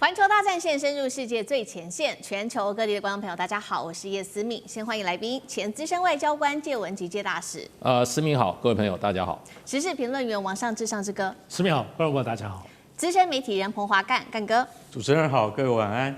环球大战线深入世界最前线，全球各地的观众朋友，大家好，我是叶思敏。先欢迎来宾，前资深外交官介文吉介大使。思敏好，各位朋友大家好。时事评论员王上志上志哥。思敏好，观众朋友大家好。资深媒体人彭华干哥。主持人好，各位晚安。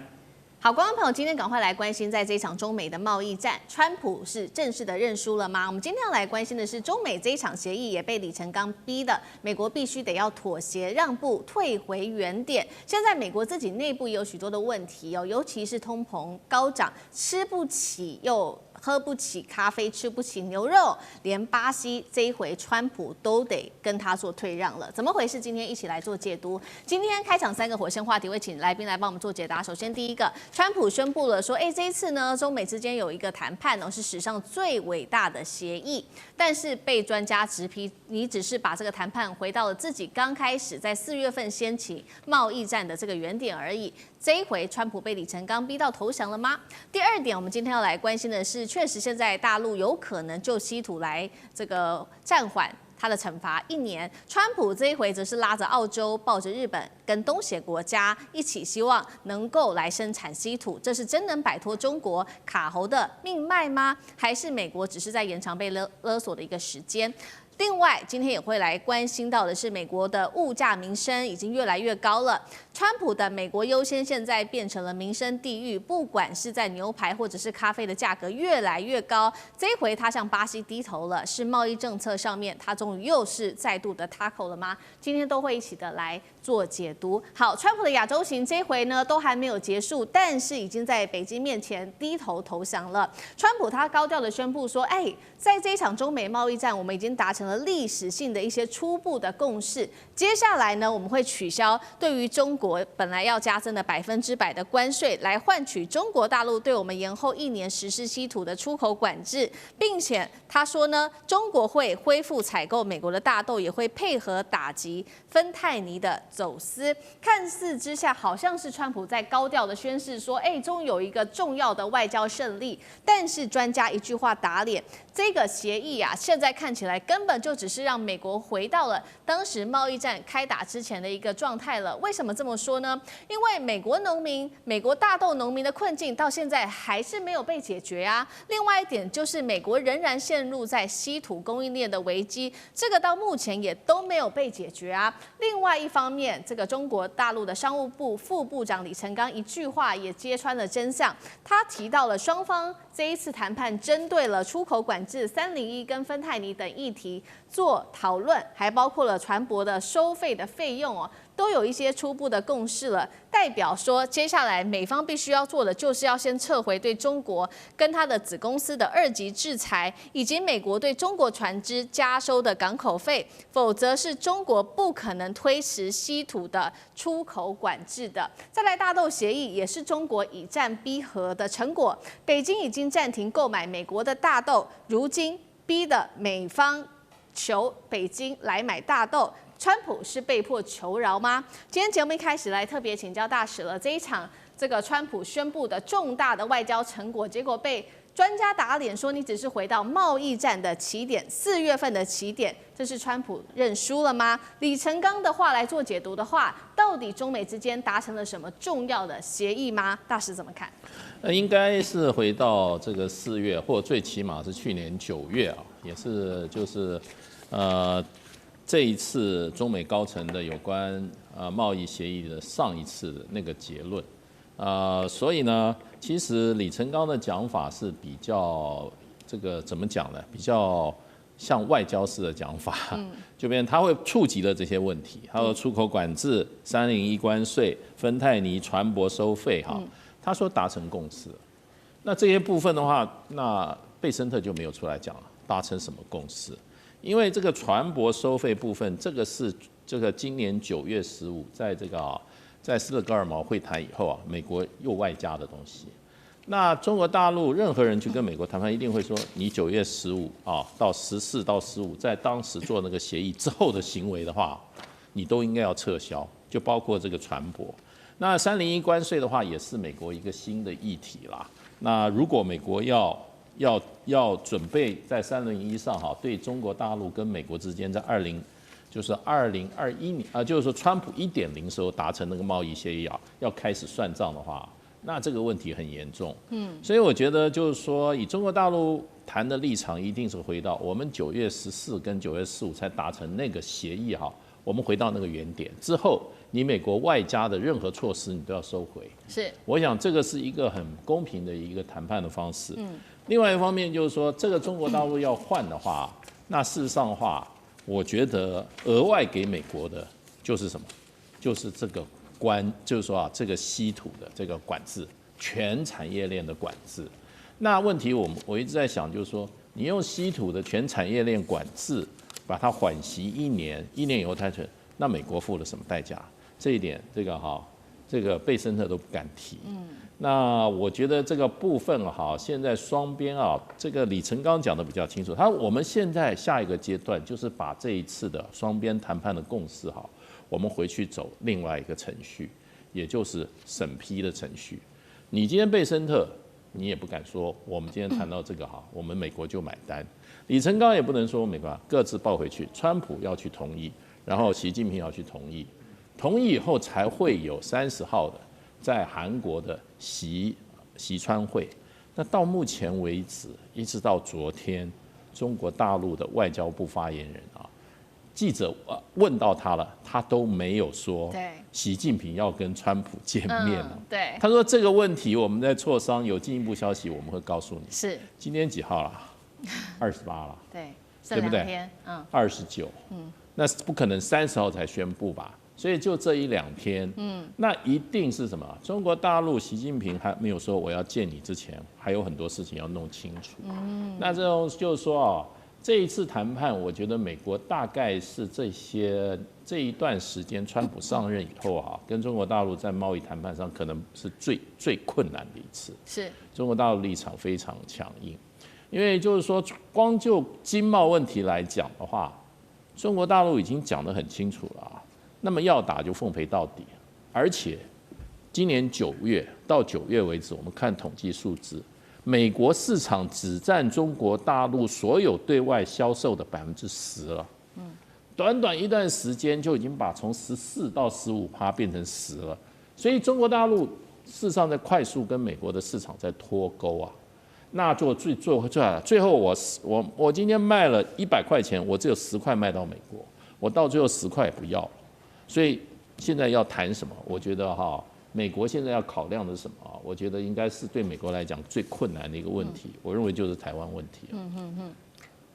好，观众朋友，今天赶快来关心，在这一场中美的贸易战，川普是正式的认输了吗？我们今天要来关心的是，中美这一场协议也被李承刚逼的，美国必须得要妥协让步，退回原点。现在美国自己内部也有许多的问题哦，尤其是通膨高涨，吃不起又喝不起咖啡，吃不起牛肉，连巴西这一回川普都得跟他做退让了，怎么回事？今天一起来做解读。今天开场3个火线话题，会请来宾来帮我们做解答。首先第一个，川普宣布了说，这一次呢，中美之间有一个谈判哦，是史上最伟大的协议，但是被专家直批，你只是把这个谈判回到了自己刚开始在4月份掀起贸易战的这个原点而已。这一回，川普被李承刚逼到投降了吗？第二点，我们今天要来关心的是，确实现在大陆有可能就稀土来这个暂缓他的惩罚1年。川普这一回则是拉着澳洲、抱着日本跟东协国家一起，希望能够来生产稀土。这是真能摆脱中国卡喉的命脉吗？还是美国只是在延长被勒索的一个时间？另外，今天也会来关心到的是，美国的物价民生已经越来越高了。川普的美国优先现在变成了民生地狱，不管是在牛排或者是咖啡的价格越来越高。这一回他向巴西低头了，是贸易政策上面他终于又是再度的 tackle 了吗？今天都会一起的来做解读。好，川普的亚洲行这一回呢都还没有结束，但是已经在北京面前低头投降了。川普他高调的宣布说，在这一场中美贸易战，我们已经达成了历史性的一些初步的共识。接下来呢，我们会取消对于中国本来要加征的100%的关税，来换取中国大陆对我们延后1年实施稀土的出口管制，并且他说呢，中国会恢复采购美国的大豆，也会配合打击芬太尼的走私。看似之下，好像是川普在高调的宣示说，终于有一个重要的外交胜利。但是专家一句话打脸，这个协议啊，现在看起来根本就只是让美国回到了当时贸易战开打之前的一个状态了。为什么这么说呢？因为美国农民、美国大豆农民的困境到现在还是没有被解决啊。另外一点就是，美国仍然陷入在稀土供应链的危机，这个到目前也都没有被解决啊。另外一方面，这个中国大陆的商务部副部长李承刚一句话也揭穿了真相，他提到了双方这一次谈判针对了出口管制、301跟芬太尼等议题做讨论，还包括了船舶的收费的费用哦，都有一些初步的共识了。代表说，接下来美方必须要做的，就是要先撤回对中国跟他的子公司的2级制裁，以及美国对中国船只加收的港口费，否则是中国不可能推迟稀土的出口管制的。再来，大豆协议也是中国以战逼和的成果，北京已经暂停购买美国的大豆，如今逼的美方求北京来买大豆。川普是被迫求饶吗？今天节目一开始来特别请教大使了，这一场这个川普宣布的重大的外交成果，结果被专家打脸说你只是回到贸易战的起点，4月份的起点，这是川普认输了吗？李承刚的话来做解读的话，到底中美之间达成了什么重要的协议吗？大使怎么看？应该是回到这个4月，或最起码是去年9月啊，也是就是这一次中美高层的有关贸易协议的上一次的那个结论，所以呢，其实李承刚的讲法是比较这个怎么讲呢？比较像外交式的讲法，就变成他会触及了这些问题，还有出口管制、301关税、芬太尼船舶收费哈，他说达成共识。那这些部分的话，那贝森特就没有出来讲了，达成什么共识？因为这个船舶收费部分，这个是这个今年9月15，在这个在斯德哥尔摩会谈以后啊，美国又外加的东西。那中国大陆任何人去跟美国谈判，一定会说你9月15到14到15，在当时做那个协议之后的行为的话，你都应该要撤销，就包括这个船舶。那301关税的话，也是美国一个新的议题啦。那如果美国要准备在301上对中国大陆跟美国之间在就是2021年就是说川普1.0时候达成那个贸易协议啊，要开始算账的话，那这个问题很严重。所以我觉得就是说，以中国大陆谈的立场，一定是回到我们9月14跟9月15才达成那个协议哈，我们回到那个原点之后，你美国外加的任何措施你都要收回。是，我想这个是一个很公平的一个谈判的方式。另外一方面就是说，这个中国大陆要换的话，那事实上的话，我觉得额外给美国的就是什么？就是这个就是说啊，这个稀土的这个管制，全产业链的管制。那问题我一直在想，就是说，你用稀土的全产业链管制，把它缓息1年，1年以后它成，那美国付了什么代价？这一点，这个贝森特都不敢提。那我觉得这个部分现在双边这个李成刚讲的比较清楚。我们现在下一个阶段就是把这一次的双边谈判的共识我们回去走另外一个程序，也就是审批的程序。你今天贝森特，你也不敢说我们今天谈到这个我们美国就买单。李成刚也不能说美国各自抱回去，川普要去同意，然后习近平要去同意，同意以后才会有30号的在韩国的习川会。那到目前为止，一直到昨天，中国大陆的外交部发言人记者问到他了，他都没有说习近平要跟川普见面了。对，他说这个问题我们在磋商，有进一步消息我们会告诉你。是，今天几号了？28了。对，对不对？29。那不可能30号才宣布吧？所以就这1-2天，那一定是什么？中国大陆习近平还没有说我要见你之前，还有很多事情要弄清楚。那这种就是说这一次谈判，我觉得美国大概是这一段时间，川普上任以后跟中国大陆在贸易谈判上可能是最困难的一次。是，中国大陆立场非常强硬，因为就是说，光就经贸问题来讲的话，中国大陆已经讲得很清楚了那么要打就奉陪到底，而且今年9月到9月为止，我们看统计数字。美国市场只占中国大陆所有对外销售的10%了，短短一段时间就已经把从14%到15%变成10%了，所以中国大陆事实上在快速跟美国的市场在脱钩那做最后我今天卖了100块钱，我只有10块卖到美国，我到最后10块也不要了，所以现在要谈什么？我觉得美国现在要考量的是什么我觉得应该是对美国来讲最困难的一个问题，我认为就是台湾问题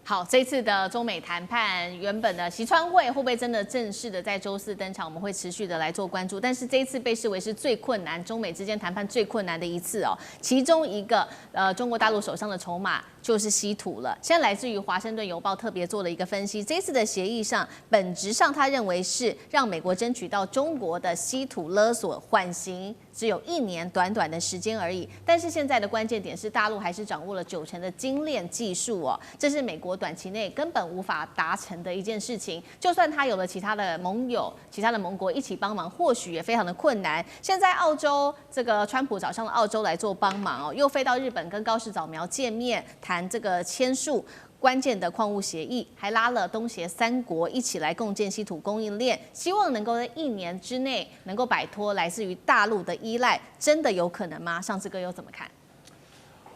好，这次的中美谈判，原本的习川会会不会真的正式的在周4登场？我们会持续的来做关注。但是这一次被视为是最困难，中美之间谈判最困难的一次其中一个中国大陆手上的筹码就是稀土了。现在来自于《华盛顿邮报》特别做了一个分析，这次的协议上，本质上他认为是让美国争取到中国的稀土勒索缓刑，只有1年短短的时间而已。但是现在的关键点是，大陆还是掌握了90%的精炼技术这是美国短期内根本无法达成的一件事情。就算他有了其他的盟友、其他的盟国一起帮忙，或许也非常的困难。现在澳洲这个川普找上了澳洲来做帮忙又飞到日本跟高市早苗见面，谈这个签署关键的矿物协议，还拉了东协3国一起来共建稀土供应链，希望能够在1年之内能够摆脱来自于大陆的依赖，真的有可能吗？上次哥又怎么看？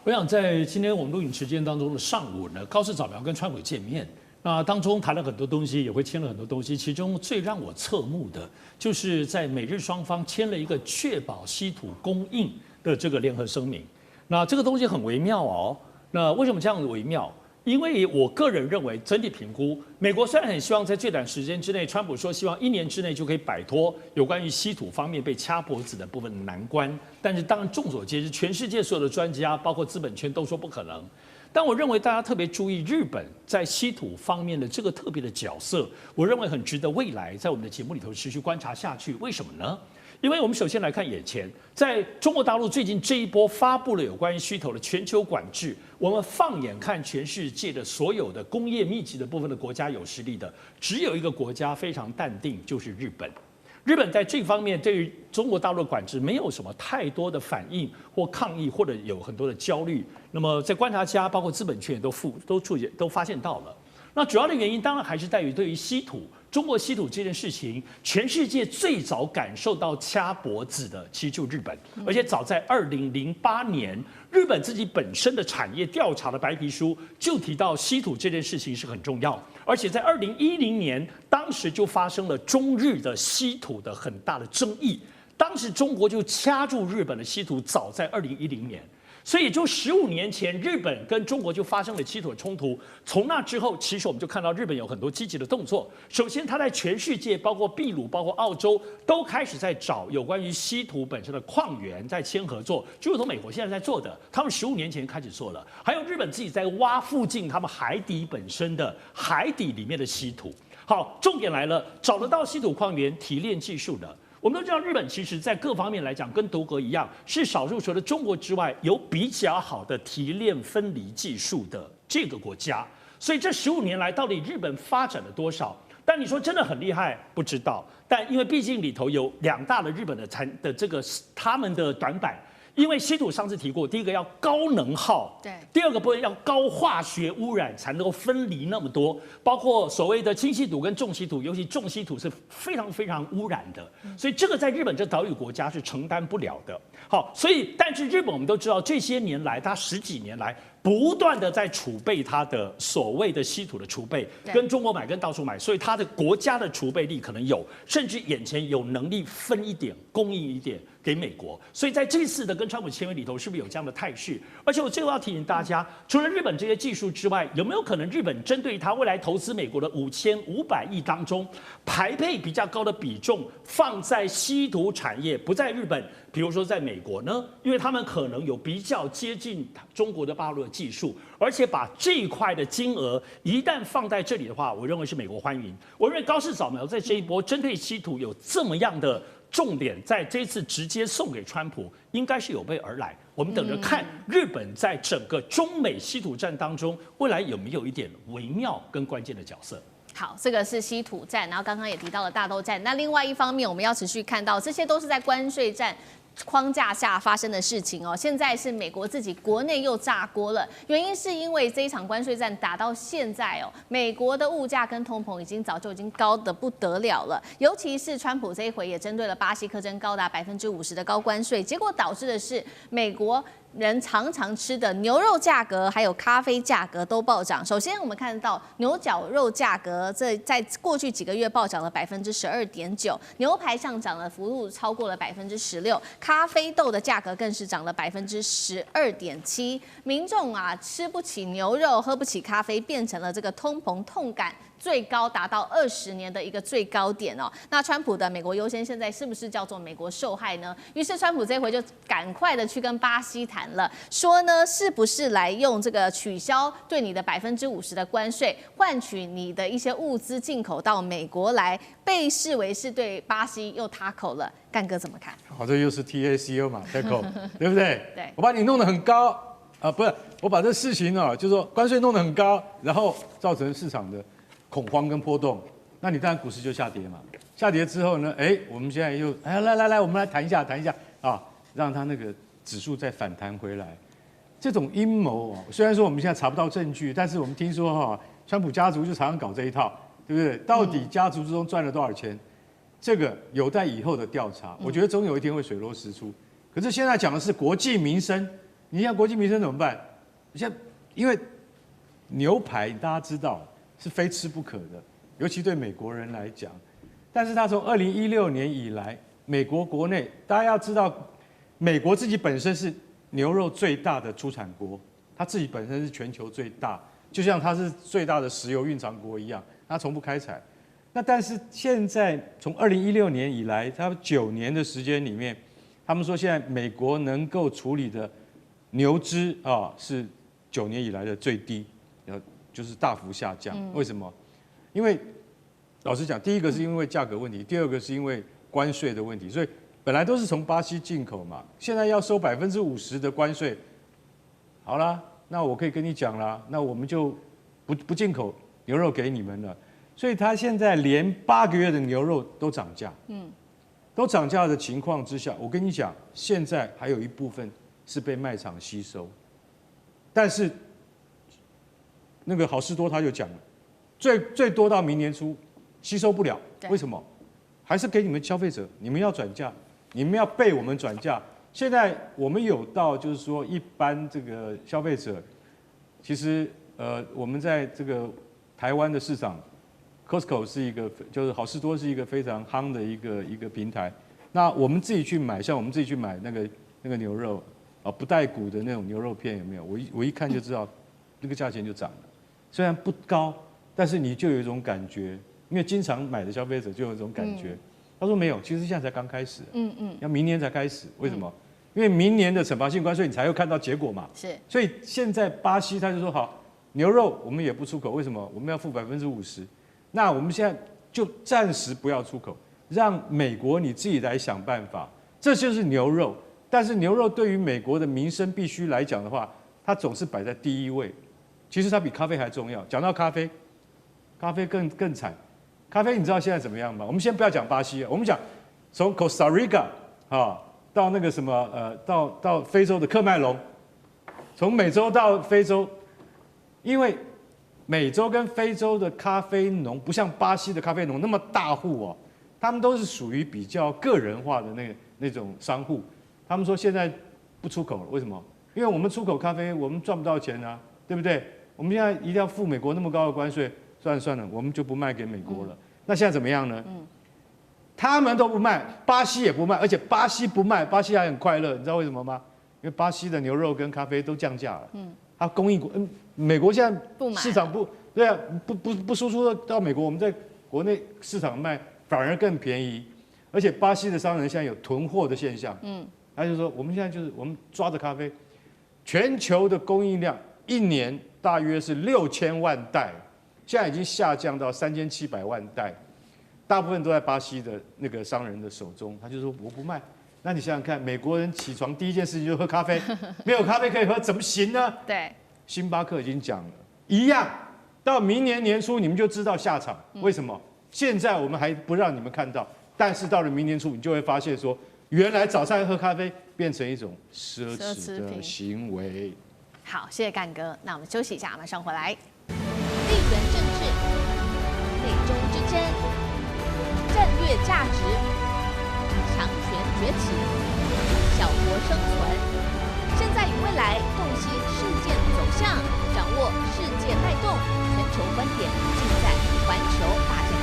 我想在今天我们录影时间当中的上午呢，高市早苗跟川普见面，那当中谈了很多东西，也会签了很多东西。其中最让我侧目的，就是在美日双方签了一个确保稀土供应的这个联合声明。那这个东西很微妙那为什么这样微妙？因为我个人认为，整体评估，美国虽然很希望在最短时间之内，川普说希望1年之内就可以摆脱有关于稀土方面被掐脖子的部分的难关，但是当然众所皆知，全世界所有的专家，包括资本圈都说不可能。但我认为大家特别注意日本在稀土方面的这个特别的角色，我认为很值得未来在我们的节目里头持续观察下去。为什么呢？因为我们首先来看眼前，在中国大陆最近这一波发布了有关于虚投的全球管制，我们放眼看全世界的所有的工业密集的部分的国家有实力的，只有一个国家非常淡定，就是日本。日本在这方面对于中国大陆的管制没有什么太多的反应或抗议，或者有很多的焦虑。那么在观察家包括资本圈也都发现到了。那主要的原因当然还是在于对于稀土。中国稀土这件事情，全世界最早感受到掐脖子的，其实就日本。而且早在2008年，日本自己本身的产业调查的白皮书就提到稀土这件事情是很重要。而且在2010年，当时就发生了中日的稀土的很大的争议。当时中国就掐住日本的稀土，早在2010年。所以，也就15年前，日本跟中国就发生了稀土的冲突。从那之后，其实我们就看到日本有很多积极的动作。首先，它在全世界，包括秘鲁、包括澳洲，都开始在找有关于稀土本身的矿源，在签合作，就如同美国现在在做的。他们15年前开始做了，还有日本自己在挖附近他们海底本身的海底里面的稀土。好，重点来了，找得到稀土矿源、提炼技术的。我们都知道，日本其实在各方面来讲，跟德国一样，是少数除了中国之外，有比较好的提炼分离技术的这个国家。所以这15年来，到底日本发展了多少？但你说真的很厉害，不知道。但因为毕竟里头有2大的日本的这个他们的短板。因为稀土上次提过，第一个要高能耗，对，第二个部分要高化学污染才能够分离那么多，包括所谓的轻稀土跟重稀土，尤其重稀土是非常非常污染的，所以这个在日本这岛屿国家是承担不了的。好，所以但是日本我们都知道，这些年来，它10几年来不断的在储备它的所谓的稀土的储备，跟中国买，跟到处买，所以它的国家的储备力可能有，甚至眼前有能力分一点，供应一点给美国。所以在这次的跟川普签约里头，是不是有这样的态势？而且我最后要提醒大家，除了日本这些技术之外，有没有可能日本针对它未来投资美国的5500亿当中，排配比较高的比重放在稀土产业，不在日本，比如说在美国呢？因为他们可能有比较接近中国的大陆的技术，而且把这一块的金额一旦放在这里的话，我认为是美国欢迎。我认为高市早苗在这一波针对稀土有这么样的重点，在这次直接送给川普，应该是有备而来。我们等着看日本在整个中美稀土战当中，未来有没有一点微妙跟关键的角色。好，这个是稀土战，然后刚刚也提到了大豆战。那另外一方面，我们要持续看到，这些都是在关税战框架下发生的事情哦。现在是美国自己国内又炸锅了，原因是因为这一场关税战打到现在哦，美国的物价跟通膨早就已经高得不得了了。尤其是川普这一回也针对了巴西课征高达50%的高关税，结果导致的是美国人常常吃的牛肉价格还有咖啡价格都暴涨。首先，我们看到牛绞肉价格在过去几个月暴涨了12.9%，牛排上涨的幅度超过了16%，咖啡豆的价格更是涨了12.7%。民众啊，吃不起牛肉，喝不起咖啡，变成了这个通膨痛感最高达到20年的一个最高点哦。那川普的美国优先现在是不是叫做美国受害呢？于是川普这回就赶快的去跟巴西谈了，说呢是不是来用这个取消对你的50%的关税，换取你的一些物资进口到美国来，被视为是对巴西又塌口了。干哥怎么看？好，这又是 TACO 嘛 ，TACO 对不对？对，我把你弄得很高不是，我把这事情就是说关税弄得很高，然后造成市场的恐慌跟波动，那你当然股市就下跌嘛。下跌之后呢，我们现在又来，我们来谈一下啊，让它那个指数再反弹回来。这种阴谋虽然说我们现在查不到证据，但是我们听说川普家族就常常搞这一套，对不对？到底家族之中赚了多少钱？这个有待以后的调查。我觉得总有一天会水落石出。可是现在讲的是国计民生，你现在国计民生怎么办？现在因为牛排大家知道是非吃不可的，尤其对美国人来讲。但是他从2016年以来，美国国内大家要知道，美国自己本身是牛肉最大的出产国，它自己本身是全球最大，就像它是最大的石油蕴藏国一样，它从不开采。那但是现在从2016年以来，它9年的时间里面，他们说现在美国能够处理的牛只是9年以来的最低，就是大幅下降。为什么？因为老实讲，第一个是因为价格问题，第二个是因为关税的问题，所以本来都是从巴西进口嘛，现在要收50%的关税，好啦，那我可以跟你讲啦，那我们就不进口牛肉给你们了。所以他现在连8个月的牛肉都涨价，都涨价的情况之下，我跟你讲，现在还有一部分是被卖场吸收，但是那个好事多他就讲了，最多到明年初吸收不了，对为什么？还是给你们消费者，你们要转嫁，你们要被我们转嫁。现在我们有到就是说一般这个消费者，其实我们在这个台湾的市场 ，Costco 是一个就是好事多是一个非常夯的一个平台。那我们自己去买，像我们自己去买那个牛肉啊，不带骨的那种牛肉片有没有？我一看就知道，那个价钱就涨了。虽然不高，但是你就有一种感觉，因为经常买的消费者就有一种感觉。他说没有，其实现在才刚开始，要明年才开始。为什么？因为明年的惩罚性关税你才会看到结果嘛。是，所以现在巴西他就说好，牛肉我们也不出口，为什么？我们要付50%。那我们现在就暂时不要出口，让美国你自己来想办法。这就是牛肉，但是牛肉对于美国的民生必须来讲的话，它总是摆在第一位。其实它比咖啡还重要。讲到咖啡，咖啡更惨。咖啡你知道现在怎么样吗？我们先不要讲巴西，我们讲从 Costa Rica 啊到那个什么到非洲的喀麦隆，从美洲到非洲，因为美洲跟非洲的咖啡农不像巴西的咖啡农那么大户哦，他们都是属于比较个人化的那种商户。他们说现在不出口了，为什么？因为我们出口咖啡我们赚不到钱啊，对不对？我们现在一定要付美国那么高的关税，算了，我们就不卖给美国了。那现在怎么样呢？他们都不卖，巴西也不卖，而且巴西不卖，巴西还很快乐，你知道为什么吗？因为巴西的牛肉跟咖啡都降价了。它供应国，美国现在市场对啊，不输出到美国，我们在国内市场卖反而更便宜，而且巴西的商人现在有囤货的现象。他就说我们现在就是我们抓着咖啡，全球的供应量一年大约是6000万袋，现在已经下降到3700万袋。大部分都在巴西的那个商人的手中，他就说我不卖。那你想想看，美国人起床第一件事情就喝咖啡，没有咖啡可以喝，怎么行呢？对，星巴克已经讲了，一样，到明年年初你们就知道下场。为什么？现在我们还不让你们看到，但是到了明年初，你就会发现说，原来早上喝咖啡变成一种奢侈的行为。好，谢谢干哥。那我们休息一下，马上回来。地缘政治、美中之争、战略价值、强权崛起、小国生存，现在与未来洞悉事件走向，掌握世界脉动，全球观点尽在环球大家。